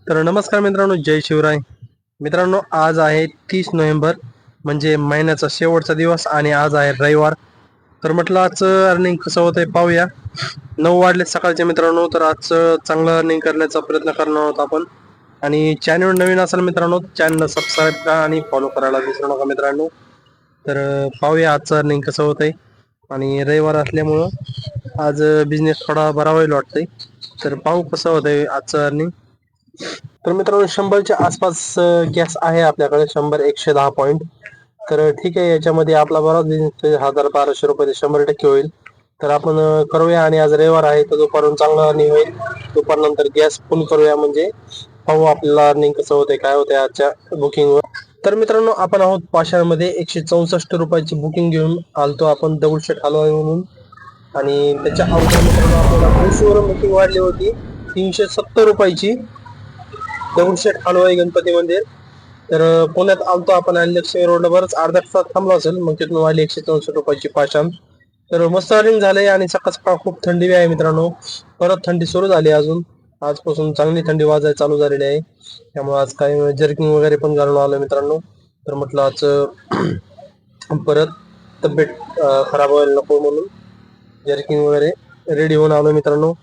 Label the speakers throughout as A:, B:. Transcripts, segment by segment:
A: तर नमस्कार मित्रांनो, जय शिवराय. मित्रांनो, आज आहे 30 नोव्हेंबर, म्हणजे महिन्याचा शेवटचा दिवस आणि आज आहे रविवार. तर म्हटलं आजचं अर्निंग कसं होतंय पाहूया. 9 वाजले सकाळचे मित्रांनो. तर आजचं चांगलं अर्निंग करण्याचा प्रयत्न करणार आहोत आपण. आणि चॅनल नवीन असेल मित्रांनो, चॅनल सबस्क्राईब करा आणि फॉलो करायला विसरू नका मित्रांनो. तर पाहूया आजचं अर्निंग कसं होतंय. आणि रविवार असल्यामुळं आज बिझनेस थोडा बरा होईल वाटतंय. तर पाहू कसं होतंय आजचं अर्निंग. तर मित्रांनो, 100च्या आसपास गॅस आहे आपल्याकडे. 100 110 पॉईंट. तर ठीक आहे, याच्यामध्ये आपला बराच बिझनेस 1000-1200 रुपये 100% होईल. तर आपण करूया. आणि आज रविवार आहे तर दुपारून चांगला अर्निंग होईल. दुपारनंतर गॅस फुल करूया, म्हणजे पाहू आपल्याला अर्निंग कसं होतंय काय होतंय आजच्या बुकिंगवर. तर मित्रांनो, आपण आहोत पाषाणमध्ये 164 रुपयाची बुकिंग घेऊन आलतो आपण दगडूशेठ हलवाई म्हणून. आणि त्याच्या अगोदर मित्रांनो आपल्याला मुशीवरून बुकिंग वाढली होती 370 रुपयाची, दगडूशेठ हलवाई गणपती मंदिर. तर पुण्यात आलतो आपण आणि लक्ष्मी रोडला बरंच अर्धा तास थांबलो असेल, मग तिथून वाढली 164 रुपयाची पाषाण. तर मस्त अर्निंग झालंय. आणि सकाळ सकाळ खूप थंडी आहे मित्रांनो. परत थंडी सुरू झाली अजून. आजपासून चांगली थंडी वाजायला चालू झालेली आहे. त्यामुळे आज काही जर्किंग वगैरे पण घालून आलो मित्रांनो. तर म्हटलं आज परत तब्येत खराब व्हायला नको म्हणून जर्किंग वगैरे रेडी होऊन आलो मित्रांनो.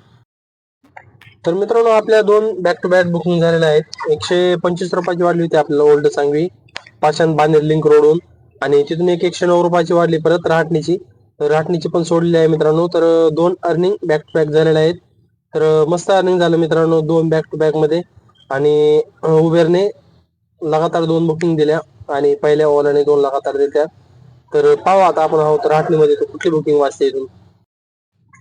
A: तर मित्रांनो, आपल्या 2 बॅक टू बॅक बुकिंग झालेल्या आहेत. 125 रुपयाची वाढली होती आपल्याला ओल्ड सांगवी पाषाण बांधेर लिंक रोडवरून. आणि तिथून 109 रुपयाची वाढली परत रहाटणीची. तर रहाटणीची पण सोडलेली आहे मित्रांनो. तर 2 अर्निंग बॅक टू बॅक झालेल्या आहेत. तर मस्त अर्निंग झालं मित्रांनो 2 बॅक टू बॅक मध्ये. आणि उबेरने लगातार 2 बुकिंग दिल्या आणि पहिल्या ओलाने 2 लगातार दिल्या. तर पाहू आता आपण आहोत रहाटणीमध्ये, तर कुठली बुकिंग वाचते इथून.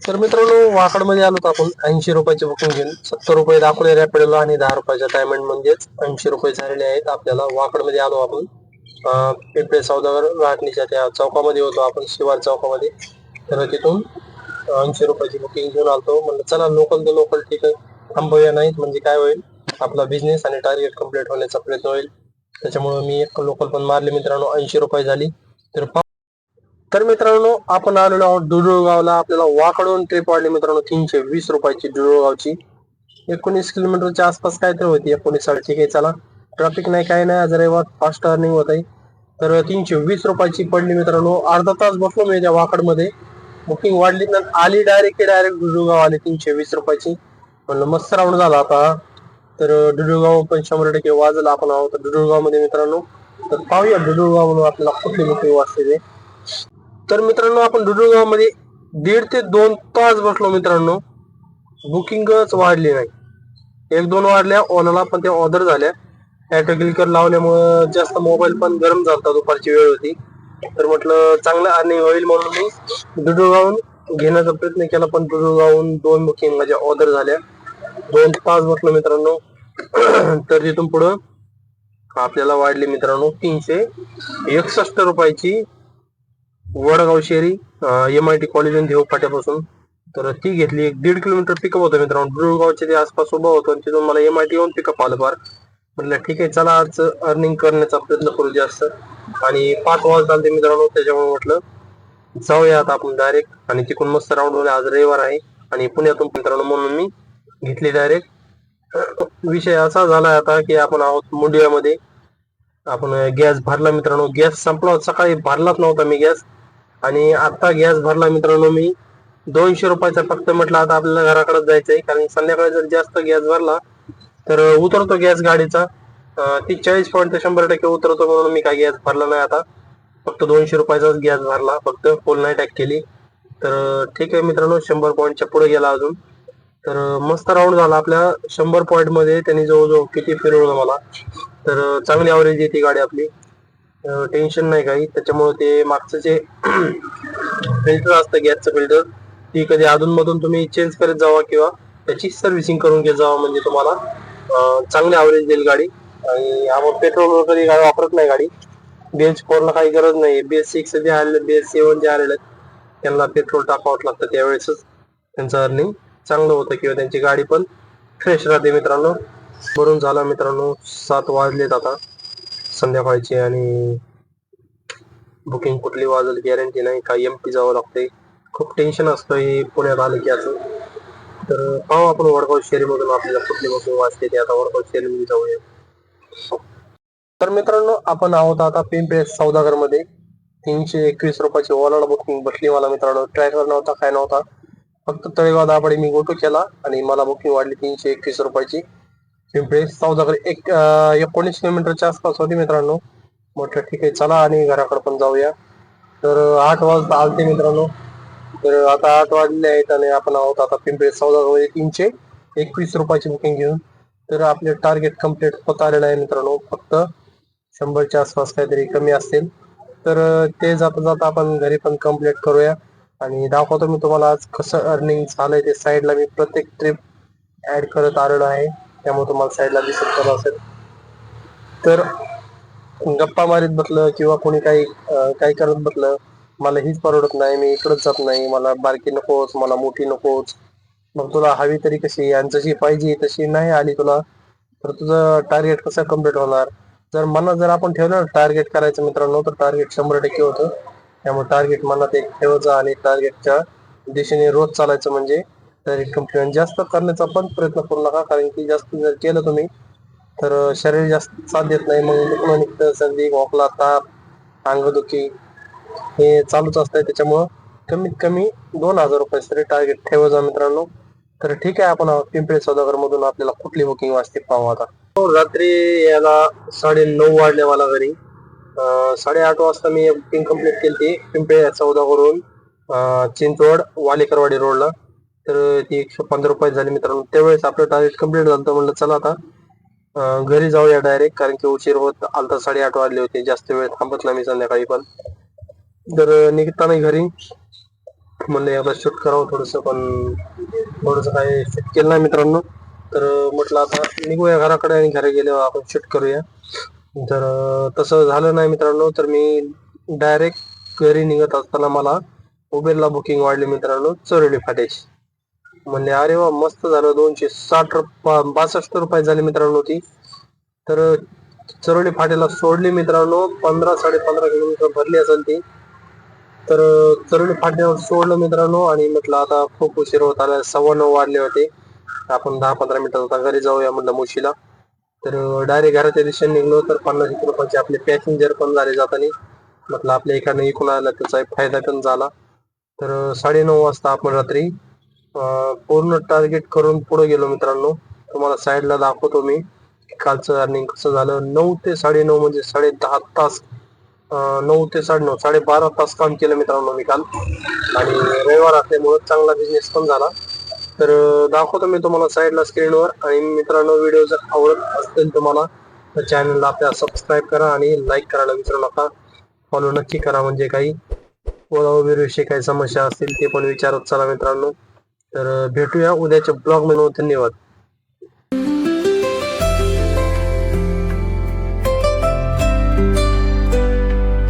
A: तर मित्रांनो, वाकडमध्ये आलो आपण 80 रुपयाची बुकिंग घेऊन. 70 रुपये दाखवले रॅपिडोला आणि 10 रुपयाच्या डायमंड, म्हणजेच 80 रुपये झालेले आहेत आपल्याला. वाकडमध्ये आलो आपण. पिंपळे सौदागर राहटणीच्या त्या चौकामध्ये होतो आपण, शिवार चौकामध्ये. तर तिथून 80 रुपयाची बुकिंग घेऊन आलतो. म्हणलं चला लोकल तर लोकल ठीक आहे, थांबूया. नाहीत म्हणजे काय होईल, आपला बिझनेस आणि टार्गेट कम्प्लीट होण्याचा प्रयत्न होईल. त्याच्यामुळे मी एक लोकल पण मारले मित्रांनो. 80 रुपये झाली. तर मित्रांनो, आपण आलेलो आहोत डुडुळगावला. आपल्याला वाकडून ट्रिप वाढली मित्रांनो 320 रुपयाची डुडुळगावची. 19 किलोमीटरच्या आसपास काहीतरी होती. 19 ठीक आहे, चला. ट्रॅफिक नाही, काय नाही, आज रविवार फास्ट अर्निंग होत आहे. तर 320 रुपयाची पडली मित्रांनो. अर्धा तास बसलो मी त्या वाकडमध्ये. बुकिंग वाढली ना, आली डायरेक्ट डुडुळगाव आली 320 रुपयाची. म्हणलं मस्त राऊंड झाला आता. तर डुडुळगाव पण 100% वाजला. आपण आहोत डुडुळगाव मध्ये मित्रांनो. तर पाहूया डुडुळगाव म्हणून आपल्याला कुठली बुकिंग वाजते ते. तर मित्रांनो, आपण डुडुळगाव मध्ये 1.5 ते 2 तास बसलो मित्रांनो. बुकिंगच वाढली नाही. 1-2 वाढल्या ओलाला, पण त्या ऑर्डर झाल्या. ऑटो क्लिकर लावल्यामुळं जास्त मोबाईल पण गरम झाला, दुपारची वेळ होती. तर म्हटलं चांगलं अर्निंग होईल म्हणून मी डुडुळगावून घेण्याचा प्रयत्न केला. पण डुडुळगावून 2 बुकिंग माझ्या ऑर्डर झाल्या. 2 तास बसलो मित्रांनो. तर तिथून पुढं आपल्याला वाढली मित्रांनो 361 रुपयाची वडगाव शेरी MIT कॉलेज देऊ फाट्यापासून. तर ती घेतली. 1.5 किलोमीटर पिकअप होतं मित्रांनो. डुळगावच्या ते आसपास उभा होतो आणि तिथून मला MIT येऊन पिकअप आलं फार. म्हटलं ठीक आहे, चला आज अर्निंग करण्याचा प्रयत्न करू जास्त. आणि 5 वाजता आलते मित्रांनो, त्याच्यामुळे म्हटलं जाऊया आता आपण डायरेक्ट. आणि तिकडून मस्त राऊंड होईल. आज रविवार आहे आणि पुण्यातून मित्रांनो, म्हणून मी घेतली डायरेक्ट. विषय असा झाला आता की आपण आहोत मुंडियामध्ये. आपण गॅस भरला मित्रांनो. गॅस संपला, सकाळी भरलाच नव्हता मी गॅस. आणि आता गॅस भरला मित्रांनो मी 200 रुपयाचा. फक्त म्हटलं आता आपल्याला घराकडे जायचंय, कारण संध्याकाळी जर जास्त गॅस भरला तर उतरतो गॅस गाडीचा. 40 पॉईंट 100% उतरतो, म्हणून मी काय गॅस भरला नाही आता. फक्त 200 रुपयाचाच गॅस भरला, फक्त फुल नाही टॅक केली. तर ठीक आहे मित्रांनो, 100 पॉईंटच्या पुढे गेला अजून. तर मस्त राऊंड झाला आपल्या 100 पॉईंट मध्ये. त्यांनी जवळजवळ किती फिरवलं मला. तर चांगली ॲव्हरेज येते गाडी आपली, टेन्शन नाही काही. त्याच्यामुळे ते मागचं जे फिल्टर असतं गॅसचं फिल्टर, ती कधी अधूनमधून तुम्ही चेंज करत जावा किंवा त्याची सर्व्हिसिंग करून घेत जावा, म्हणजे तुम्हाला चांगली ॲव्हरेज देईल गाडी. आणि आपण पेट्रोल वगैरे गाडी वापरत नाही गाडी. BS4 ला काही गरज नाही. BS6 जे आलेले, BS7 जे आलेले त्यांना पेट्रोल टाकावं लागतं. त्यावेळेसच त्यांचं अर्निंग चांगलं होतं किंवा त्यांची गाडी पण फ्रेश राहते मित्रांनो. भरून झाला मित्रांनो. 7 वाजलेत आता संध्याकाळचे. आणि बुकिंग कुठली वाजल गॅरंटी नाही. काही MT जावं लागतंय. खूप टेन्शन असतं हे पुण्यात आलं की असं. तर पाहू आपण वडगाव शेरीमधून आपल्याला कुठली बुकिंग वाचते ते. आता वडगाव शेरीमध्ये जाऊया. तर मित्रांनो आपण आहोत आता पिंपळे सौदागर मध्ये. 321 रुपयाची ओलाला बुकिंग बसली मला मित्रांनो. ट्रॅकर नव्हता काय नव्हता, फक्त तळेगाव दाभाडे मी गोटो केला आणि मला बुकिंग वाढली 321 रुपयाची. पिंपळे सौदागर 19 किलोमीटरच्या आसपास होती मित्रांनो. म्हटलं ठीक आहे चला आणि घराकडे पण जाऊया. तर 8 वाजता आलते मित्रांनो. तर आता 8 वाजले आहेत आणि आपण आहोत आता पिंपळे सौदागर 321 रुपयाची बुकिंग घेऊन. तर आपले टार्गेट कम्प्लीट होत आलेलं आहे मित्रांनो. फक्त 100च्या आसपास काहीतरी कमी असतील. तर ते जाता जाता आपण घरी पण कम्प्लीट करूया आणि दाखवतो मी तुम्हाला आज कसं अर्निंग झालंय ते. साईडला मी प्रत्येक ट्रिप ऍड करत आलेलो आहे, त्यामुळे तुम्हाला साईडला दिसत असेल. तर गप्पा मारीत बसलं किंवा कोणी काही करत बसलं, मला हीच परवडत नाही, मी इकडंच जात नाही, मला बारकी नकोच, मला मोठी नकोच. मग तुला हवी तरी कशी आणि जशी पाहिजे तशी नाही आली तुला, तर तुझं टार्गेट कसं कम्प्लीट होणार. जर आपण ठेवलं टार्गेट करायचं मित्रांनो, तर टार्गेट 100% होतं. त्यामुळे टार्गेट मनात एक ठेवायचं आणि टार्गेटच्या दिशेने रोज चालायचं, म्हणजे टार्गेट कम्प्लीट. जास्त करण्याचा पण प्रयत्न करू नका, कारण की जास्त जर केलं तुम्ही तर शरीर जास्त साथ देत नाही. मग दुखणं निघतं, सर्दी खोकला ताप अंगदुखी हे चालूच असतंय. त्याच्यामुळं कमीत कमी 2000 रुपये तरी टार्गेट ठेवायचं मित्रांनो. तर ठीक आहे, आपण पिंपळे सौदागर मधून आपल्याला कुठली बुकिंग वाजते पाहू आता. रात्री याला 9:30 वाजले मला घरी. 8:30 वाजता मी बुकिंग कम्प्लीट केली पिंपळे सौदागरवरून चिंचवड वालेकरवाडी रोडला. तर ती 115 रुपये झाली मित्रांनो. त्यावेळेस आपलं टार्गेट कम्प्लीट झालं. तर म्हणलं चला आता घरी जाऊया डायरेक्ट, कारण की उशीर होत आलता. 8:30 वाजले होते. जास्त वेळ थांबत नाही मी संध्याकाळी पण. तर निघताना घरी म्हणलं याला शूट करावं थोडस, पण थोडस काही शूट केलं नाही मित्रांनो. तर म्हटलं आता निघूया घराकडे आणि घरी गेल्यावर आपण शूट करूया. तर तसं झालं नाही मित्रांनो. तर मी डायरेक्ट घरी निघत असताना मला उबेरला बुकिंग वाढली मित्रांनो, चोरली फाट्याची. म्हणले अरे वा मस्त झालं. 262 रुपये झाले मित्रांनो ती. तर चरोली फाट्याला सोडली मित्रांनो. 15-15.5 किलोमीटर भरली असेल ती. तर चरोली फाट्यावर सोडलं मित्रांनो आणि म्हटलं आता खूप उशीर होत आला. 9:15 वाजले होते. आपण 10-15 मिनिटात आता घरी जाऊया म्हटलं मुशीला. तर डायरेक्ट घराच्या दिशेने निघलो. तर 50 रुपयाचे आपले पॅसेंजर पण झाले जाताना. म्हटलं आपल्या एकाने इकून आला त्याचा फायदा पण झाला. तर 9:30 वाजता आपण रात्री पूर्ण टार्गेट करून पुढे गेलो मित्रांनो. तुम्हाला साईडला दाखवतो मी कालचं अर्निंग कसं झालं. 9 ते 9:30 म्हणजे 10.5 तास. 9 ते 9:30 12.5 तास काम केलं मित्रांनो मी काल. आणि रविवार असल्यामुळे चांगला बिझनेस पण झाला. तर दाखवतो मी तुम्हाला साईडला स्क्रीनवर. आणि मित्रांनो व्हिडिओ जर आवडत असतील तुम्हाला तर चॅनलला आपल्या सबस्क्राईब करा आणि लाईक करायला विसरू नका. फॉलो नक्की करा, म्हणजे काही विषयी काही समस्या असतील ते पण विचारत चला मित्रांनो. तर भेटूया उद्याच्या ब्लॉग मध्ये. धन्यवाद.